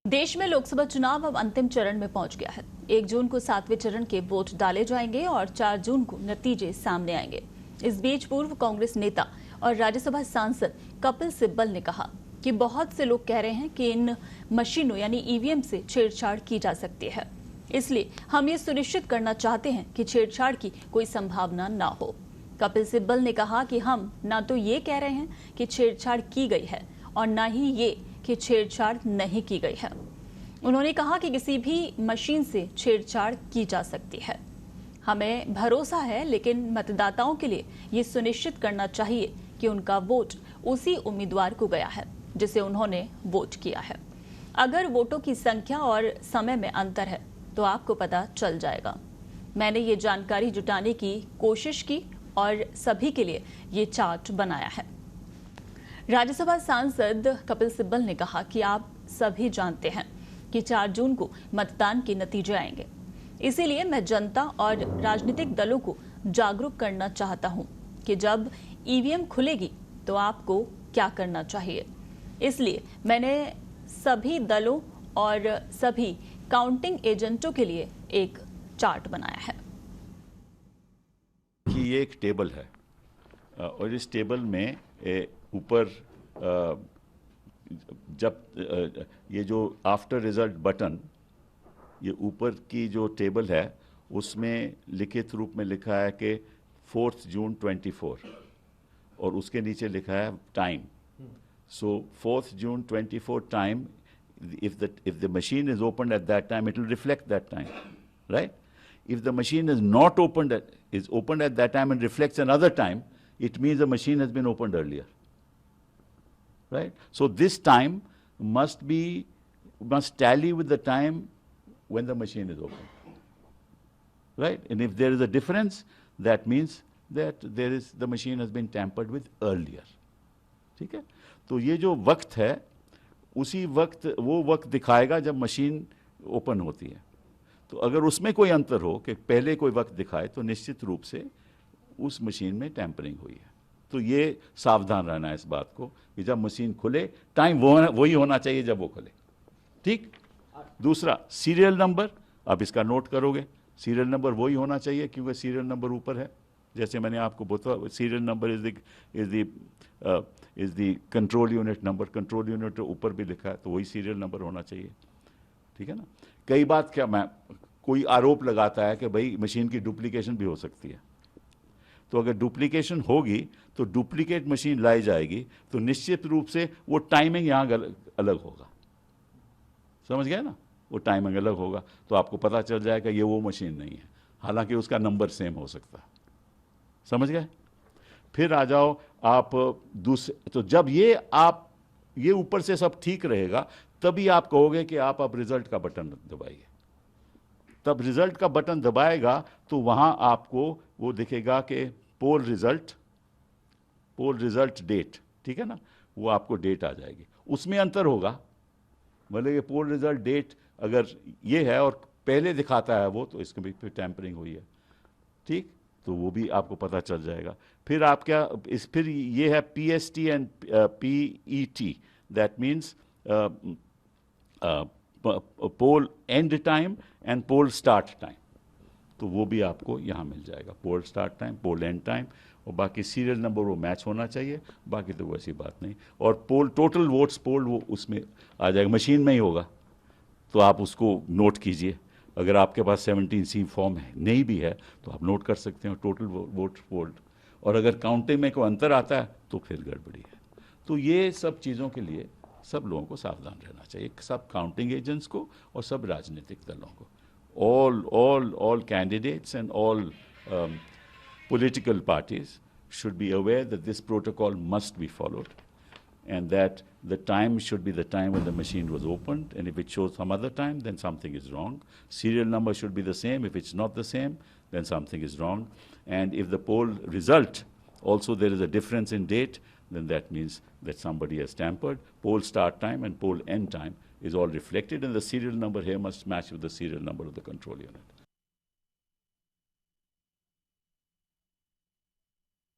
देश में लोकसभा चुनाव अब अंतिम चरण में पहुंच गया है। 1 जून को 7वें चरण के वोट डाले जाएंगे और 4 जून को नतीजे सामने आएंगे। इस बीच पूर्व कांग्रेस नेता और राज्यसभा सांसद कपिल सिब्बल ने कहा कि बहुत से लोग कह रहे हैं कि इन मशीनों यानी ईवीएम से छेड़छाड़ की जा सकती है, इसलिए हम ये सुनिश्चित करना चाहते हैं कि छेड़छाड़ की कोई संभावना ना हो। कपिल सिब्बल ने कहा कि हम न तो ये कह रहे हैं कि छेड़छाड़ की गई है और न ही ये कि छेड़छाड़ नहीं की गई है। उन्होंने कहा कि किसी भी मशीन से छेड़छाड़ की जा सकती है। हमें भरोसा है, लेकिन मतदाताओं के लिए ये सुनिश्चित करना चाहिए कि उनका वोट उसी उम्मीदवार को गया है जिसे उन्होंने वोट किया है। अगर वोटों की संख्या और समय में अंतर है तो आपको पता चल जाएगा। मैंने ये जानकारी जुटाने की कोशिश की और सभी के लिए ये चार्ट बनाया है। राज्यसभा सांसद कपिल सिब्बल ने कहा कि आप सभी जानते हैं कि 4 जून को मतदान के नतीजे आएंगे, इसीलिए मैं जनता और राजनीतिक दलों को जागरूक करना चाहता हूं कि जब ईवीएम खुलेगी तो आपको क्या करना चाहिए। इसलिए मैंने सभी दलों और सभी काउंटिंग एजेंटों के लिए एक चार्ट बनाया है कि ये एक टेबल है और इस टेबल में ऊपर जब ये जो आफ्टर रिजल्ट बटन, ये ऊपर की जो टेबल है उसमें लिखित रूप में लिखा है कि 4 जून 24 और उसके नीचे लिखा है time. So 4 June 24 time, if the machine is opened at that time, it will reflect that time, right? If the machine is not opened is opened at that time and reflects another time, it means the machine has been opened earlier, right? So this time must tally with the time when the machine is open, right? And if there is a difference, that means that the machine has been tampered with earlier. ठीक है? तो ये जो वक्त है उसी वक्त वो वक्त दिखाएगा जब मशीन ओपन होती है। तो अगर उसमें कोई अंतर हो कि पहले कोई वक्त दिखाए तो निश्चित रूप से उस मशीन में टैंपरिंग हुई है। तो ये सावधान रहना है इस बात को कि जब मशीन खुले टाइम वही होना चाहिए जब वो खुले। ठीक। दूसरा, सीरियल नंबर, आप इसका नोट करोगे, सीरियल नंबर वही होना चाहिए क्योंकि सीरियल नंबर ऊपर है। जैसे मैंने आपको बताया, serial number is the control unit number, control unit ऊपर भी लिखा है तो वही सीरियल नंबर होना चाहिए। ठीक है ना। कई बात क्या कोई आरोप लगाता है कि भाई मशीन की डुप्लीकेशन भी हो सकती है, तो अगर डुप्लीकेशन होगी तो डुप्लीकेट मशीन लाई जाएगी तो निश्चित रूप से वो टाइमिंग यहाँ अलग होगा। समझ गए ना, वो टाइमिंग अलग होगा तो आपको पता चल जाएगा ये वो मशीन नहीं है, हालांकि उसका नंबर सेम हो सकता है। समझ गए। फिर आ जाओ आप दूसरे, तो जब ये ऊपर से सब ठीक रहेगा तभी आप कहोगे कि आप अब रिजल्ट का बटन दबाइए। तब रिजल्ट का बटन दबाएगा तो वहां आपको वो दिखेगा कि पोल रिजल्ट डेट, ठीक है ना, वो आपको डेट आ जाएगी। उसमें अंतर होगा, मतलब ये पोल रिजल्ट डेट अगर ये है और पहले दिखाता है वो, तो इसके भी फिर टैंपरिंग हुई है। ठीक, तो वो भी आपको पता चल जाएगा। फिर आप क्या फिर ये है PST and PET, that means poll end time and poll start time, तो वो भी आपको यहाँ मिल जाएगा। Poll start time, poll end time, और बाकी सीरियल नंबर वो मैच होना चाहिए, बाकी तो वैसी बात नहीं। और पोल टोटल वोट्स पोल वो उसमें आ जाएगा, मशीन में ही होगा, तो आप उसको नोट कीजिए। अगर आपके पास 17C फॉर्म है नहीं भी है तो आप नोट कर सकते हैं टोटल वोट पोल्ड, और अगर काउंटिंग में कोई अंतर आता है तो फिर गड़बड़ी है। तो ये सब चीज़ों के लिए सब लोगों को सावधान रहना चाहिए, सब काउंटिंग एजेंट्स को और सब राजनीतिक दलों को। all candidates and all political parties should be aware that this protocol must be followed, and that the time should be the time when the machine was opened, and if it shows some other time, then something is wrong. Serial number should be the same. If it's not the same, then something is wrong. And if the poll result also there is a difference in date, then that means that somebody has tampered. Poll start time and poll end time is all reflected, and the serial number here must match with the serial number of the control unit.